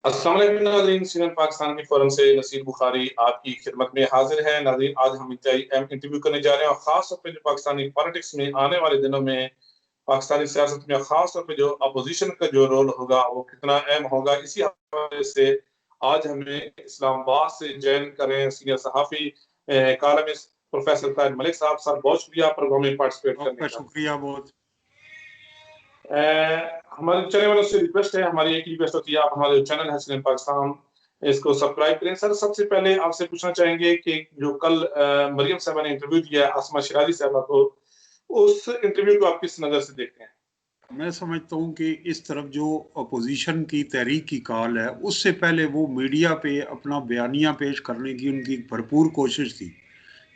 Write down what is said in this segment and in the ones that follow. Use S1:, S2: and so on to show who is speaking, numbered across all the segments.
S1: अस्सलाम वालेकुम नाज़रीन, सीनियर पाकिस्तान के फोरम से नसीर बुखारी आपकी खिदमत में हाजिर है। नाज़रीन, आज हम इंटरव्यू करने जा रहे हैं और खास तौर पे जो पाकिस्तानी पॉलिटिक्स में आने वाले दिनों में पाकिस्तानी सियासत में खास तौर पे जो अपोजिशन का जो रोल होगा वो कितना अहम होगा, इसी हवाले से आज हमें इस्लामाबाद से ज्वाइन करें सीनियर सहाफ़ी कॉलमिस्ट प्रोफेसर ताहिर मलिक साहब। सर, बहुत शुक्रिया प्रोग्राम में पार्टिसिपेट करने
S2: आपका
S1: का।
S2: शुक्रिया बहुत।
S1: हमारे चैनल वालों से रिक्वेस्ट है, हमारी एक रिक्वेस्ट होती है, आप हमारे चैनल है सीनियर पाकिस्तान, इसको सब्सक्राइब करें। सर, सबसे पहले आपसे पूछना चाहेंगे कि जो कल मरियम साहबा ने इंटरव्यू दिया आसमा शिराजी साहबा को, उस इंटरव्यू को आप किस नजर से देखते हैं?
S2: मैं समझता हूँ कि इस तरफ जो अपोजिशन की तहरीक की कॉल है, उससे पहले वो मीडिया पे अपना बयानिया पेश करने की उनकी भरपूर कोशिश थी।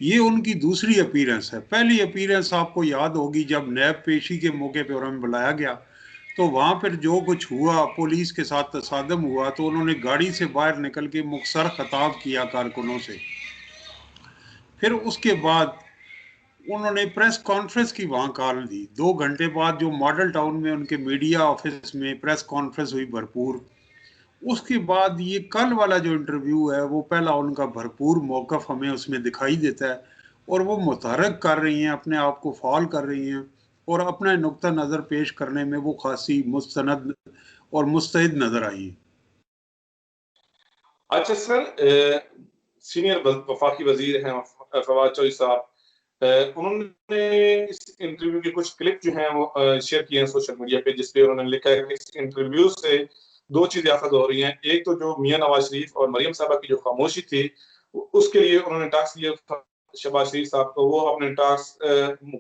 S2: ये उनकी दूसरी अपीयरेंस है। पहली अपीयरेंस आपको याद होगी जब नैब पेशी के मौके पर उन्हें बुलाया गया, तो वहाँ पर जो कुछ हुआ, पुलिस के साथ तसादम हुआ, तो उन्होंने गाड़ी से बाहर निकल के मुखसर खिताब किया कारकुनों से। फिर उसके बाद उन्होंने प्रेस कॉन्फ्रेंस की वहां कॉल दी। 2 घंटे बाद जो मॉडल टाउन में उनके मीडिया ऑफिस में प्रेस कॉन्फ्रेंस हुई भरपूर। उसके बाद ये कल वाला जो इंटरव्यू है, वो पहला उनका भरपूर मौकफ हमें उसमें दिखाई देता है। और वो मुतहरक कर रही हैं, अपने आप को फॉल कर रही हैं, और अपना नुक्ता नज़र पेश करने में वो खासी मुस्तनद और मुस्तैद नजर आई हैं।
S1: अच्छा सर, सीनियर वफाकी वजीर हैं फवाद चौधरी साहब, उन्होंने इस इंटरव्यू के कुछ क्लिप जो हैं वो शेयर किए हैं सोशल मीडिया पे, जिसपे उन्होंने लिखा है कि इस इंटरव्यू से दो चीजें अखद हो रही हैं। एक तो जो मियां नवाज शरीफ और मरियम साहबा की जो खामोशी थी, उसके लिए उन्होंने टास्क दिया था शहबाज शरीफ साहब को, वो अपने टास्क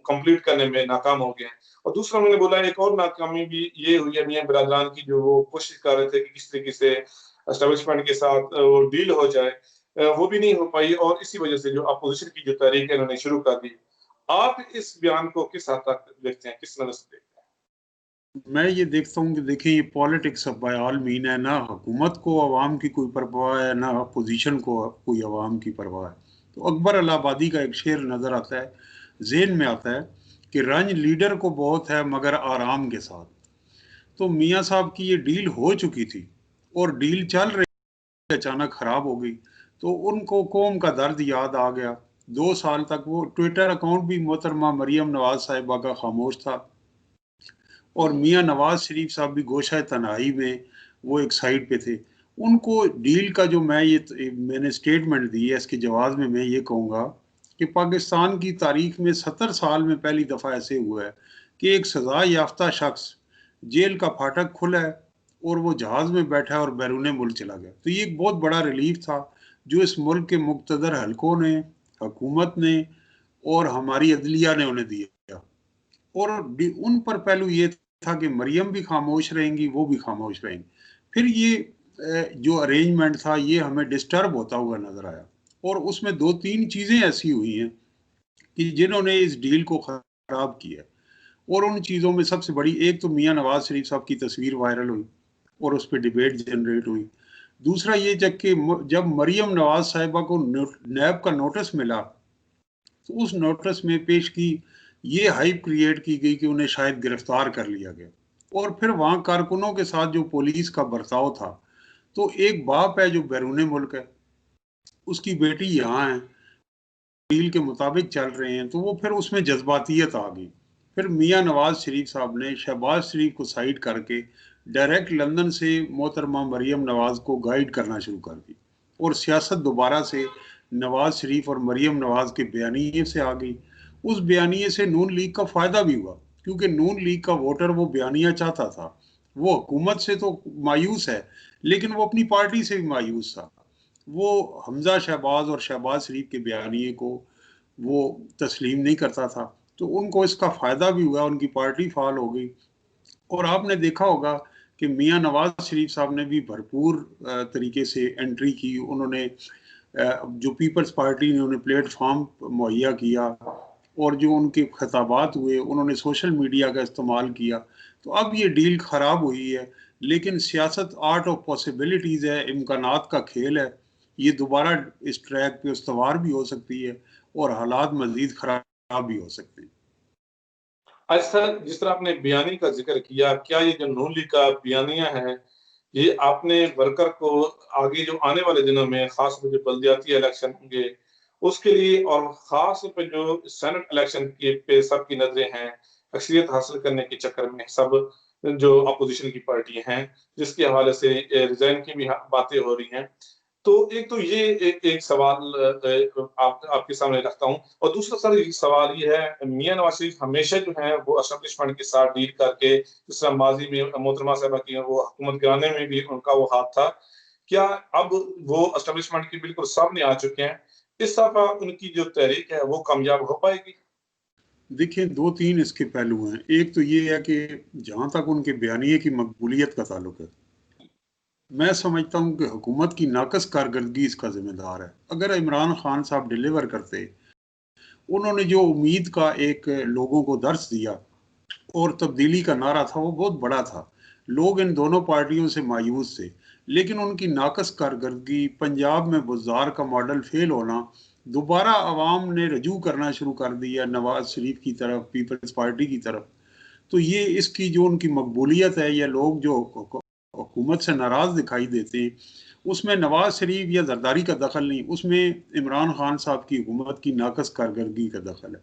S1: कंप्लीट करने में नाकाम हो गए हैं। और दूसरा उन्होंने बोला एक और नाकामी भी ये हुई है मियां बिरादरान की, जो वो कोशिश कर रहे थे कि किस तरीके से एस्टेब्लिशमेंट के साथ वो डील हो जाए, वो भी नहीं हो पाई, और इसी वजह से जो अपोजिशन की जो तहरीक है इन्होंने शुरू कर दी। आप इस बयान को किस हद तक देखते हैं, किस नजर से देखते हैं?
S2: मैं ये देखता हूँ कि देखिए, ये पॉलिटिक्स अब बाय ऑल मीन है, ना हुकूमत को अवाम की कोई परवाह है, ना अपोजिशन को कोई अवाम की परवाह है। तो अकबर इलाहाबादी का एक शेर नज़र आता है, जेन में आता है कि रंज लीडर को बहुत है मगर आराम के साथ। तो मियाँ साहब की ये डील हो चुकी थी और डील चल रही, अचानक खराब हो गई। तो उनको कौम का दर्द याद आ गया। 2 साल तक वो ट्विटर अकाउंट भी मोहतरमा मरियम नवाज साहिबा का खामोश था, और मियां नवाज शरीफ साहब भी गोशा तनाई में वो एक साइड पे थे। उनको डील का जो मैंने स्टेटमेंट दी है, इसके जवाब में मैं ये कहूँगा कि पाकिस्तान की तारीख में 70 साल में पहली दफ़ा ऐसे हुआ है कि एक सजा याफ्ता शख्स जेल का फाटक खुला है और वो जहाज़ में बैठा है और बैरून मुल्क चला गया। तो ये एक बहुत बड़ा रिलीफ था जो इस मुल्क के मुक्तदर हलकों ने, हुकूमत ने और हमारी अदलिया ने उन्हें दिया। और उन पर पहलू ये था कि मरियम भी खामोश रहेंगी, वो भी खामोश रहेंगी। फिर ये जो अरेंजमेंट था, ये हमें डिस्टर्ब होता हुआ नजर आया, और उसमें 2-3 चीजें ऐसी हुई हैं कि जिन्होंने इस डील को खराब किया। और उन चीजों में सबसे बड़ी, एक तो मियां नवाज शरीफ साहब की तस्वीर वायरल हुई और उस पर डिबेट जनरेट हुई। दूसरा ये, जब मरियम नवाज साहिबा को नैब का नोटिस मिला, तो उस नोटिस में पेश की ये हाइप क्रिएट की गई कि उन्हें शायद गिरफ्तार कर लिया गया। और फिर वहां कारकुनों के साथ जो पुलिस का बर्ताव था, तो एक बाप है जो बैरून मुल्क है, उसकी बेटी यहाँ है, डील के मुताबिक चल रहे हैं, तो वो फिर उसमें जज्बातियत आ गई। फिर मियां नवाज शरीफ साहब ने शहबाज शरीफ को साइड करके डायरेक्ट लंदन से मोहतरमा मरियम नवाज को गाइड करना शुरू कर दी, और सियासत दोबारा से नवाज शरीफ और मरियम नवाज के बयानिए से आ गई। उस बयानिए से नून लीग का फायदा भी हुआ, क्योंकि नून लीग का वोटर वो बयानिया चाहता था। वो हुकूमत से तो मायूस है, लेकिन वो अपनी पार्टी से भी मायूस था। वो हमजा शहबाज और शहबाज शरीफ के बयानिए को वो तस्लीम नहीं करता था। तो उनको इसका फायदा भी हुआ, उनकी पार्टी फाल हो गई। और आपने देखा होगा कि मियां नवाज शरीफ साहब ने भी भरपूर तरीके से एंट्री की। उन्होंने जो पीपल्स पार्टी ने उन्हें प्लेटफॉर्म मुहैया किया, और जो उनके खिताबात हुए, उन्होंने सोशल मीडिया का इस्तेमाल किया। तो अब ये डील खराब हुई है, लेकिन सियासत आर्ट ऑफ पॉसिबिलिटीज़ है, इम्कानात का खेल है। ये दोबारा इस ट्रैक पे उस्तवार भी हो सकती है, और हालात मजीद खराब भी हो सकते हैं।
S1: अच्छा सर, जिस तरह आपने बयानी का जिक्र किया, क्या ये जो नून लीग का बयानिया है, ये आपने वर्कर को आगे जो आने वाले दिनों में खास जो बल्दियाती इलेक्शन होंगे उसके लिए और खास पे जो सेनेट इलेक्शन के पे सबकी नजरें हैं अक्सरियत हासिल करने के चक्कर में सब जो अपोजिशन की पार्टी हैं जिसके हवाले से रिजाइन की भी बातें हो रही हैं। तो एक तो ये एक सवाल आपके सामने रखता हूँ और दूसरा सर ये सवाल ये है मियां नवाज शरीफ हमेशा जो है वो एस्टेब्लिशमेंट के साथ डील करके जिस तरह माजी में मोहतरमा साहबा की वो हुकूमत गिराने में भी उनका वो हाथ था। क्या अब वो एस्टेब्लिशमेंट के बिल्कुल सामने आ चुके हैं, इस दफा उनकी जो तहरीक है वो कामयाब हो पाएगी?
S2: देखिए, दो तीन इसके पहलू हैं। एक तो ये है कि जहां तक उनके बयानिए की मकबूलियत का ताल्लुक है, मैं समझता हूं कि हुकूमत की नाकस कारकर्दगी इसका जिम्मेदार है। अगर इमरान खान साहब डिलीवर करते, उन्होंने जो उम्मीद का एक लोगों को दर्श दिया और तब्दीली का नारा था, वो बहुत बड़ा था। लोग इन दोनों पार्टियों से मायूस थे, लेकिन उनकी नाकस कारकर्दगी, पंजाब में बुज़दार का मॉडल फेल होना, दोबारा अवाम ने रजू करना शुरू कर दिया नवाज शरीफ की तरफ, पीपल्स पार्टी की तरफ। तो ये इसकी जो उनकी मकबूलियत है, या लोग जो हुकूमत से नाराज दिखाई देते हैं, उसमें नवाज शरीफ या जरदारी का दखल नहीं, उसमें इमरान खान साहब की हुकूमत की नाकस कारकर्दगी का दखल है।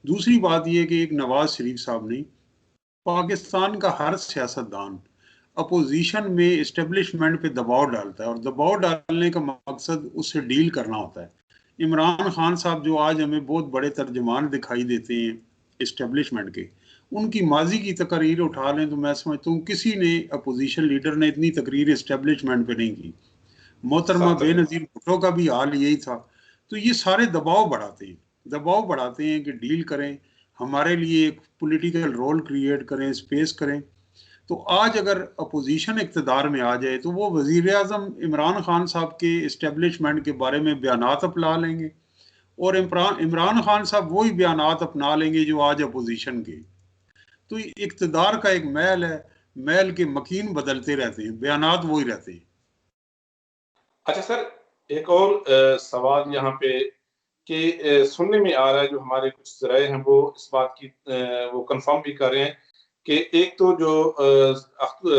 S2: दूसरी बात यह कि एक नवाज शरीफ साहब नहीं, पाकिस्तान का हर सियासतदान अपोजिशन में इस्टेब्लिशमेंट पे दबाव डालता है, और दबाव डालने का मकसद उससे डील करना होता है। इमरान खान साहब जो आज हमें बहुत बड़े तर्जमान दिखाई देते हैं इस्टेब्लिशमेंट के, उनकी माजी की तकरीर उठा लें तो मैं समझता हूँ किसी ने, अपोजिशन लीडर ने इतनी तकरीर इस्टेब्लिशमेंट पे नहीं की। मोहतरमा
S1: सख्त तकरीर।
S2: बेनज़ीर भुट्टो का भी हाल यही था। तो ये सारे दबाव बढ़ाते हैं कि डील करें, हमारे लिए एक पॉलिटिकल रोल क्रिएट करें, स्पेस करें। तो आज अगर अपोजिशन इक़्तिदार में आ जाए तो वो वज़ीर आज़म इमरान खान साहब के इस्टेब्लिशमेंट के बारे में बयानात अपना लेंगे, और इमरान इमरान खान साहब वही बयानात अपना लेंगे जो आज अपोजिशन के। तो ये इक़्तिदार का एक महल है, महल के मकीन बदलते रहते हैं, बयानात वही रहते हैं।
S1: अच्छा सर, एक और सवाल यहाँ पे कि सुनने में आ रहा है जो हमारे कुछ ज़राए हैं वो इस बात की वो कंफर्म भी कर रहे हैं कि एक तो जो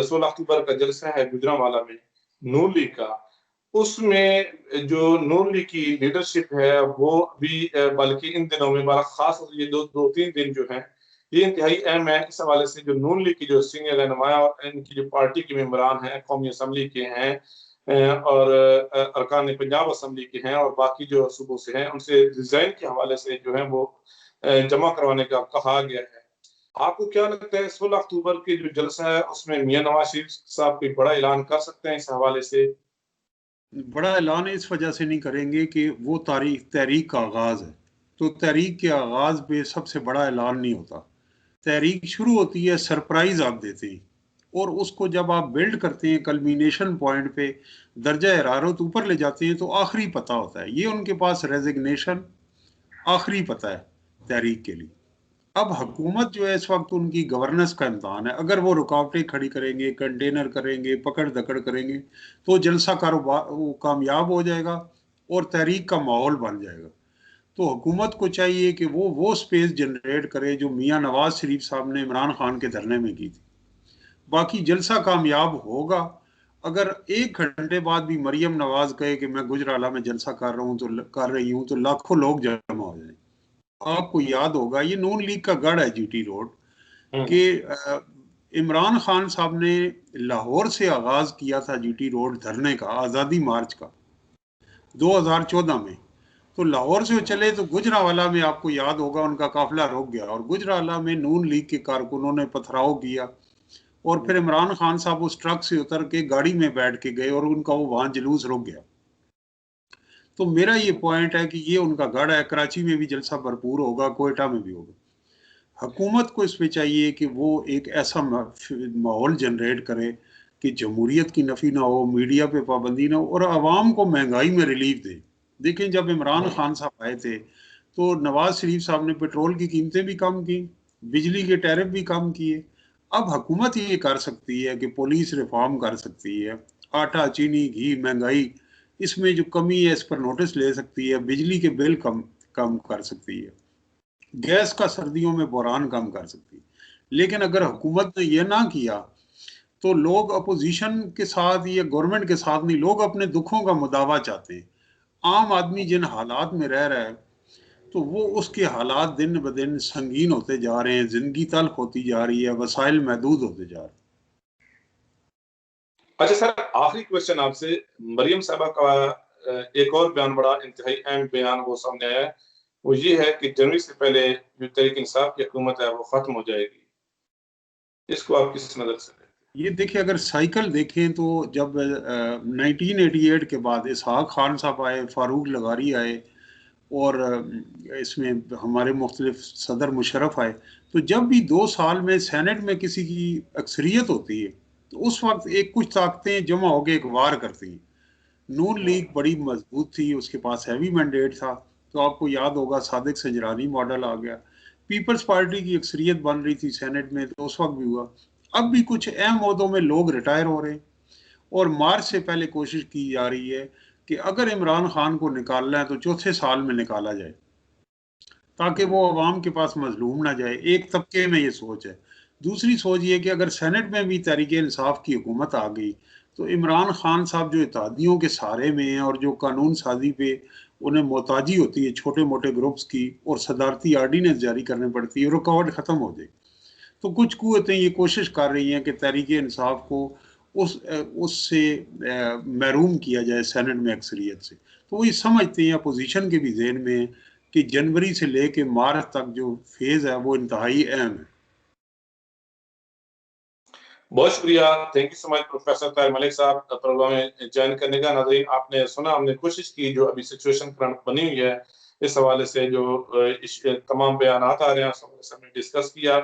S1: 16 अक्टूबर का जलसा है गुजरांवाला में नून लीग का, उसमें जो नून लीग की लीडरशिप है वो भी बल्कि इन दिनों में बड़ा खास ये दो तीन दिन जो हैं ये इंतहाई अहम है इस हवाले से जो नून लीग की जो सीनियर रहनुमा और इनकी जो पार्टी के मेंबरान हैं कौमी असम्बली के हैं और अरकान पंजाब असम्बली के हैं और बाकी जो सूबों से हैं उनसे रिजाइन के हवाले से जो है वो जमा करवाने का कहा गया है। आपको क्या लगता है 16 अक्टूबर की जो जलसा है उसमें मियां नवाज शरीफ साहब कोई बड़ा ऐलान कर सकते हैं इस हवाले से?
S2: बड़ा ऐलान इस वजह से नहीं करेंगे कि वो तारीख तहरीक का आगाज़ है, तो तहरीक के आगाज़ पे सबसे बड़ा ऐलान नहीं होता। तहरीक शुरू होती है, सरप्राइज़ आप देते हैं, और उसको जब आप बिल्ड करते हैं कल्मिनेशन पॉइंट पे, दर्जा हरारत ऊपर ले जाते हैं, तो आखिरी पता होता है। ये उनके पास रेजिग्नेशन आखिरी पता है तहरीक के लिए। अब हुकूमत जो है इस वक्त उनकी गवर्नेंस का इम्तहान है। अगर वो रुकावटें खड़ी करेंगे, कंटेनर करेंगे, पकड़ दकड़ करेंगे, तो जलसा कारोबार वो कामयाब हो जाएगा और तहरीक का माहौल बन जाएगा। तो हुकूमत को चाहिए कि वो स्पेस जनरेट करे जो मियां नवाज शरीफ साहब ने इमरान खान के धरने में की थी। बाकी जलसा कामयाब होगा अगर 1 घंटे बाद भी मरियम नवाज कहे कि मैं गुजराला में जलसा कर रहा हूँ, तो कर रही हूँ, तो लाखों लोग जमा हो जाए। आपको याद होगा, ये नून लीग का गढ़ है जीटी रोड,
S1: हम्म।
S2: कि इमरान खान साहब ने लाहौर से आगाज किया था जीटी रोड धरने का, आज़ादी मार्च का, 2014 में। तो लाहौर से वो चले तो गुजरावाला में, आपको याद होगा, उनका काफिला रुक गया और गुजरावाला में नून लीग के कारकुनों ने पथराव किया, और फिर इमरान खान साहब उस ट्रक से उतर के गाड़ी में बैठ के गए और उनका वो वहां जुलूस रुक गया। तो मेरा ये पॉइंट है कि ये उनका गढ़ है। कराची में भी जलसा भरपूर होगा, कोयटा में भी होगा। हुकूमत को इस पे चाहिए कि वो एक ऐसा माहौल जनरेट करे कि जमहूरियत की नफ़ी ना हो, मीडिया पे पाबंदी ना हो, और आवाम को महंगाई में रिलीफ दे। देखें, जब इमरान खान साहब आए थे तो नवाज शरीफ साहब ने पेट्रोल की कीमतें भी कम की, बिजली के टैरिफ भी कम किए। अब हुकूमत ये कर सकती है कि पुलिस रिफॉर्म कर सकती है, आटा चीनी घी महंगाई इसमें जो कमी है इस पर नोटिस ले सकती है, बिजली के बिल कम कम कर सकती है, गैस का सर्दियों में बहरान कम कर सकती है। लेकिन अगर हुकूमत ने यह ना किया तो लोग अपोजिशन के साथ या गवर्नमेंट के साथ नहीं, लोग अपने दुखों का मुदावा चाहते हैं। आम आदमी जिन हालात में रह रहा है तो वो उसके हालात दिन ब दिन संगीन होते जा रहे हैं, जिंदगी तल्ख होती जा रही है, वसाइल महदूद होते जा रहे हैं।
S1: अच्छा सर, आखिरी क्वेश्चन आपसे। मरियम साहबा का एक और बयान, बड़ा इंतहाई अहम बयान वो सामने आया है, वो ये है कि जनवरी से पहले जो तहरीक इंसाफ की हुकूमत है वो खत्म हो जाएगी। इसको आप किस नजर से देखते
S2: ये देखिए, अगर साइकिल देखें तो जब 1988 के बाद इसहाक खान साहब आए, फारूक लगारी आए, और इसमें हमारे मुख्तलिफ सदर मुशर्रफ आए, तो जब भी 2 साल में सेनेट में किसी की अक्सरियत होती है तो उस वक्त एक कुछ ताकतें जमा होकर एक वार करती हैं। नून
S1: हैं?
S2: लीग बड़ी मजबूत थी, उसके पास हैवी मैंडेट था, तो आपको याद होगा सादिक सजरानी मॉडल आ गया। पीपल्स पार्टी की अक्सरियत बन रही थी सेनेट में, तो उस वक्त भी हुआ। अब भी कुछ अहम ओहदों में लोग रिटायर हो रहे हैं, और मार्च से पहले कोशिश की जा रही है कि अगर इमरान खान को निकालना है तो चौथे साल में निकाला जाए, ताकि वो अवाम के पास मजलूम ना जाए। एक तबके में ये सोच है। दूसरी सोच ये कि अगर सेनेट में भी तहरीक इंसाफ की हुकूमत आ गई तो इमरान खान साहब जो इत्तेहादियों के सहारे में हैं और जो कानून साजी पे उन्हें मोहताजी होती है छोटे मोटे ग्रुप्स की, और सदारती आर्डीनेंस जारी करनी पड़ती है, रुकावट ख़त्म हो जाए। तो कुछ कुव्वतें ये कोशिश कर रही हैं कि तहरीक इंसाफ को उससे महरूम किया जाए सेनेट में अक्सरियत से। तो वो ये समझते हैं, अपोजिशन के भी जहन में, कि जनवरी से लेके मार्च तक जो फेज है वो इंतहाई अहम है।
S1: बहुत शुक्रिया, thank you so much professor Tahir Malik साहब प्रोग्राम में ज्वाइन करने का। नाज़रीन, आपने सुना, हमने कोशिश की जो अभी सिचुएशन करंट बनी हुई है इस हवाले से जो तमाम बयान आ रहे हैं सबने डिस्कस किया।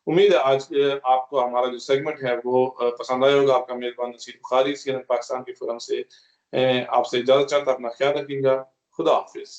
S1: उम्मीद है आज आपको हमारा जो सेगमेंट है वो पसंद आया होगा। आपका मेजबान नसीर बुखारी, CNN पाकिस्तान के फोरम से आपसे इजाजत चाहता, अपना ख्याल रखिएगा। खुदा हाफिज।